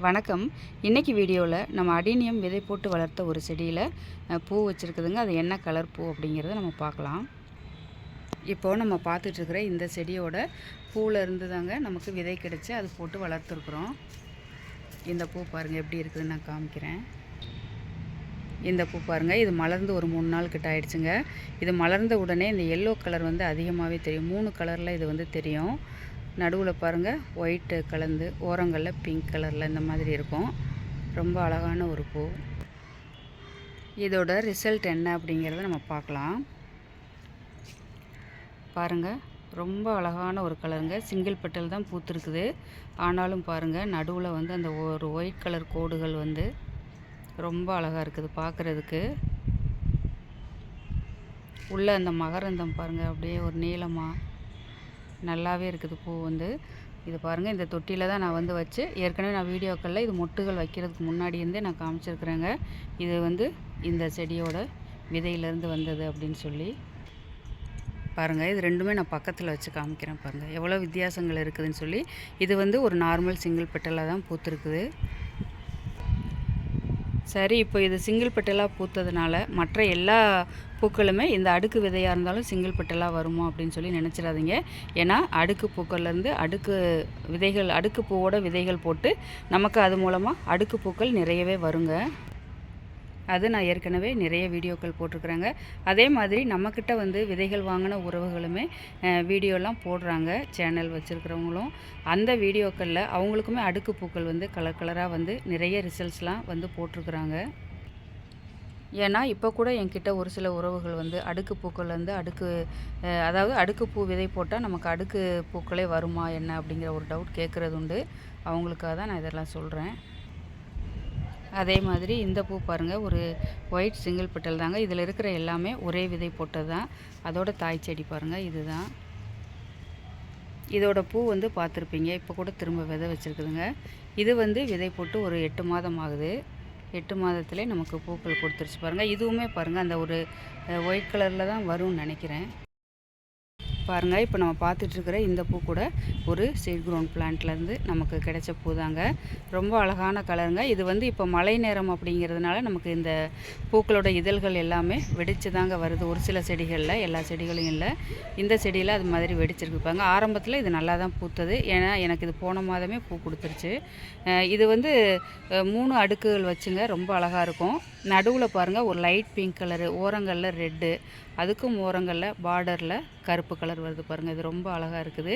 வணக்கம். இன்றைக்கி வீடியோவில் நம்ம அடினியம் விதை போட்டு வளர்த்த ஒரு செடியில் பூ வச்சுருக்குதுங்க. அது என்ன கலர் பூ அப்படிங்கிறத நம்ம பார்க்கலாம். இப்போது நம்ம பார்த்துட்ருக்கிற இந்த செடியோட பூவில் இருந்து தாங்க நமக்கு விதை கிடச்சி அது போட்டு வளர்த்துருக்குறோம். இந்த பூ பாருங்கள் எப்படி இருக்குதுன்னு நான் காமிக்கிறேன். இந்த பூ பாருங்கள், இது மலர்ந்து ஒரு 3 நாள் கிட்ட ஆயிடுச்சுங்க. இது மலர்ந்த உடனே இந்த எல்லோ கலர் அதிகமாகவே தெரியும். 3 கலரில் இது தெரியும். நடுவில் பாருங்கள் ஒயிட்டு கலந்து, ஓரங்களில் பிங்க் கலரில் இந்த மாதிரி இருக்கும். ரொம்ப அழகான ஒரு பூ. இதோட ரிசல்ட் என்ன அப்படிங்கிறத நம்ம பார்க்கலாம். பாருங்கள், ரொம்ப அழகான ஒரு கலருங்க. சிங்கிள் பெட்டல் தான் பூத்துருக்குது. ஆனாலும் பாருங்கள் நடுவில் அந்த ஒரு ஒயிட் கலர் கோடுகள் ரொம்ப அழகாக இருக்குது பார்க்குறதுக்கு. உள்ளே அந்த மகரந்தம் பாருங்கள் அப்படியே ஒரு நீளமாக நல்லாவே இருக்குது பூ. இது பாருங்கள், இந்த தொட்டியில் தான் நான் வச்சு ஏற்கனவே நான் வீடியோக்களில் இது மொட்டுகள் வைக்கிறதுக்கு முன்னாடி இருந்தே நான் காமிச்சிருக்கிறேங்க. இது இந்த செடியோட விதையிலேருந்து வந்தது அப்படின்னு சொல்லி பாருங்கள். இது ரெண்டுமே நான் பக்கத்தில் வச்சு காமிக்கிறேன். பாருங்கள் எவ்வளோ வித்தியாசங்கள் இருக்குதுன்னு சொல்லி. இது ஒரு நார்மல் சிங்கிள் பெட்டலாக தான் பூத்துருக்குது. சரி, இப்போ இது சிங்கிள் பெட்டலாக பூத்ததுனால மற்ற எல்லா பூக்களுமே இந்த அடுக்கு விதையாக இருந்தாலும் சிங்கிள் பெட்டலாக வருமோ அப்படின்னு சொல்லி நினச்சிடாதீங்க. ஏன்னா அடுக்கு பூக்கள்லேருந்து அடுக்கு பூவோட விதைகள் போட்டு நமக்கு அது மூலமாக அடுக்கு பூக்கள் நிறையவே வருங்க. அது நான் ஏற்கனவே நிறைய வீடியோக்கள் போட்டிருக்குறேங்க. அதே மாதிரி நம்மக்கிட்ட விதைகள் வாங்கின உறவுகளுமே வீடியோலாம் போடுறாங்க, சேனல் வச்சுருக்கிறவங்களும். அந்த வீடியோக்களில் அவங்களுக்குமே அடுக்கு பூக்கள் கலர் கலராக நிறைய ரிசல்ட்ஸ்லாம் போட்டிருக்குறாங்க. ஏன்னா இப்போ கூட என்கிட்ட ஒரு சில உறவுகள் அடுக்கு பூக்கள்லேருந்து அதாவது அடுக்கு பூ விதை போட்டால் நமக்கு அடுக்கு பூக்களே வருமா என்ன அப்படிங்கிற ஒரு டவுட் கேட்குறது உண்டு. அவங்களுக்காக தான் நான் இதெல்லாம் சொல்கிறேன். அதே மாதிரி இந்த பூ பாருங்கள், ஒரு ஒயிட் சிங்கிள் பெட்டல் தாங்க. இதில் இருக்கிற எல்லாமே ஒரே விதை போட்டது தான். அதோட தாய் செடி பாருங்கள், இதுதான். இதோட பூ பார்த்துருப்பீங்க. இப்போ கூட திரும்ப விதை வச்சுருக்குதுங்க. இது விதை போட்டு ஒரு 8 மாதம் ஆகுது. 8 மாதத்துலேயே நமக்கு பூக்கள் கொடுத்துருச்சு பாருங்கள். இதுவுமே பாருங்கள் அந்த ஒரு ஒயிட் கலரில் தான் வரும்னு நினைக்கிறேன். பாருங்கள், இப்போ நம்ம பார்த்துட்ருக்கிற இந்த பூ கூட ஒரு சீட் க்ரௌண்ட் பிளான்ட்லேருந்து நமக்கு கிடைச்ச பூ தாங்க. ரொம்ப அழகான கலருங்க. இது இப்போ மழை நேரம் அப்படிங்கிறதுனால நமக்கு இந்த பூக்களோட இதழ்கள் எல்லாமே வெடித்து தாங்க வருது. ஒரு சில செடிகளில், எல்லா செடிகளும் இல்லை. இந்த செடியில் அது மாதிரி வெடிச்சிருக்கு பாருங்க. ஆரம்பத்தில் இது நல்லா தான் பூத்தது. ஏன்னா எனக்கு இது போன மாதமே பூ கொடுத்துருச்சு. இது 3 அடுக்குகள் வச்சுங்க, ரொம்ப அழகாக இருக்கும். நடுவில் பாருங்கள் ஒரு லைட் பிங்க் கலரு, ஓரங்களில் ரெட்டு, அதுக்கும் ஓரங்களில் பார்டரில் கருப்பு கலர் வருது பாருங்கள். இது ரொம்ப அழகாக இருக்குது.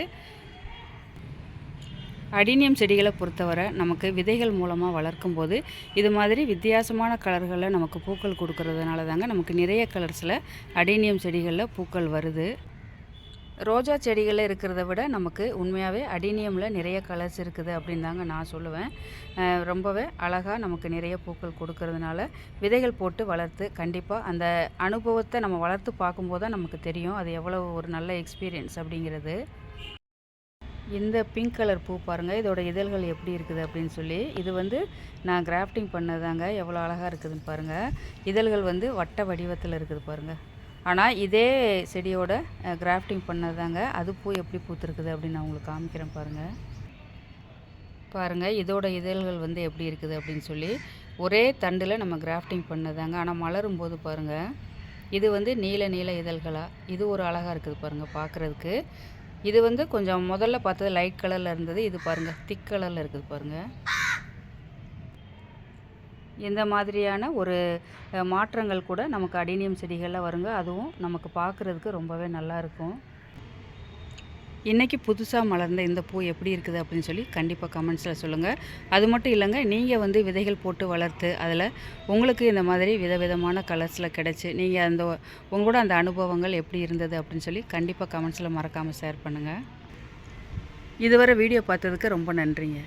அடினியம் செடிகளை பொறுத்தவரை நமக்கு விதைகள் மூலமாக வளர்க்கும் போது இது மாதிரி வித்தியாசமான கலர்களில் நமக்கு பூக்கள் கொடுக்கறதுனால தாங்க நமக்கு நிறைய கலர்ஸில் அடினியம் செடிகளில் பூக்கள் வருது. ரோஜா செடிகளில் இருக்கிறத விட நமக்கு உண்மையாகவே அடினியமில் நிறைய கலர்ஸ் இருக்குது அப்படின்னு தாங்க நான் சொல்லுவேன். ரொம்பவே அழகாக நமக்கு நிறைய பூக்கள் கொடுக்கறதுனால விதைகள் போட்டு வளர்த்து கண்டிப்பாக அந்த அனுபவத்தை நம்ம வளர்த்து பார்க்கும்போது தான் நமக்கு தெரியும் அது எவ்வளோ ஒரு நல்ல எக்ஸ்பீரியன்ஸ் அப்படிங்கிறது. இந்த பிங்க் கலர் பூ பாருங்கள், இதோட இதழ்கள் எப்படி இருக்குது அப்படின்னு சொல்லி. இது நான் கிராஃப்டிங் பண்ணதாங்க. எவ்வளோ அழகாக இருக்குதுன்னு பாருங்கள். இதழ்கள் வட்ட வடிவத்தில் இருக்குது பாருங்கள். ஆனால் இதே செடியோட கிராஃப்டிங் பண்ணதாங்க. அது பூ எப்படி பூத்துருக்குது அப்படின்னு நான் உங்களுக்கு காமிக்கிறேன் பாருங்கள். பாருங்கள் இதோட இதழ்கள் எப்படி இருக்குது அப்படின்னு சொல்லி. ஒரே தண்டில் நம்ம கிராஃப்டிங் பண்ணதாங்க. ஆனால் மலரும் போது பாருங்கள், இது நீல நீல இதழ்களாக இது ஒரு அழகாக இருக்குது பாருங்கள் பார்க்குறதுக்கு. இது கொஞ்சம் முதல்ல பார்த்தது லைட் கலரில் இருந்தது. இது பாருங்கள் திக் கலரில் இருக்குது பாருங்கள். இந்த மாதிரியான ஒரு மாற்றங்கள் கூட நமக்கு அடினியம் செடிகளில் வருங்க. அதுவும் நமக்கு பார்க்குறதுக்கு ரொம்பவே நல்லாயிருக்கும். இன்றைக்கி புதுசாக மலர்ந்த இந்த பூ எப்படி இருக்குது அப்படின்னு சொல்லி கண்டிப்பாக கமெண்ட்ஸில் சொல்லுங்கள். அது மட்டும் இல்லைங்க, நீங்கள் விதைகள் போட்டு வளர்த்து அதில் உங்களுக்கு இந்த மாதிரி விதவிதமான கலர்ஸில் கிடச்சி நீங்கள் உங்களோட அந்த அனுபவங்கள் எப்படி இருந்தது அப்படின்னு சொல்லி கண்டிப்பாக கமெண்ட்ஸில் மறக்காமல் ஷேர் பண்ணுங்கள். இதுவரை வீடியோ பார்த்ததுக்கு ரொம்ப நன்றிங்க.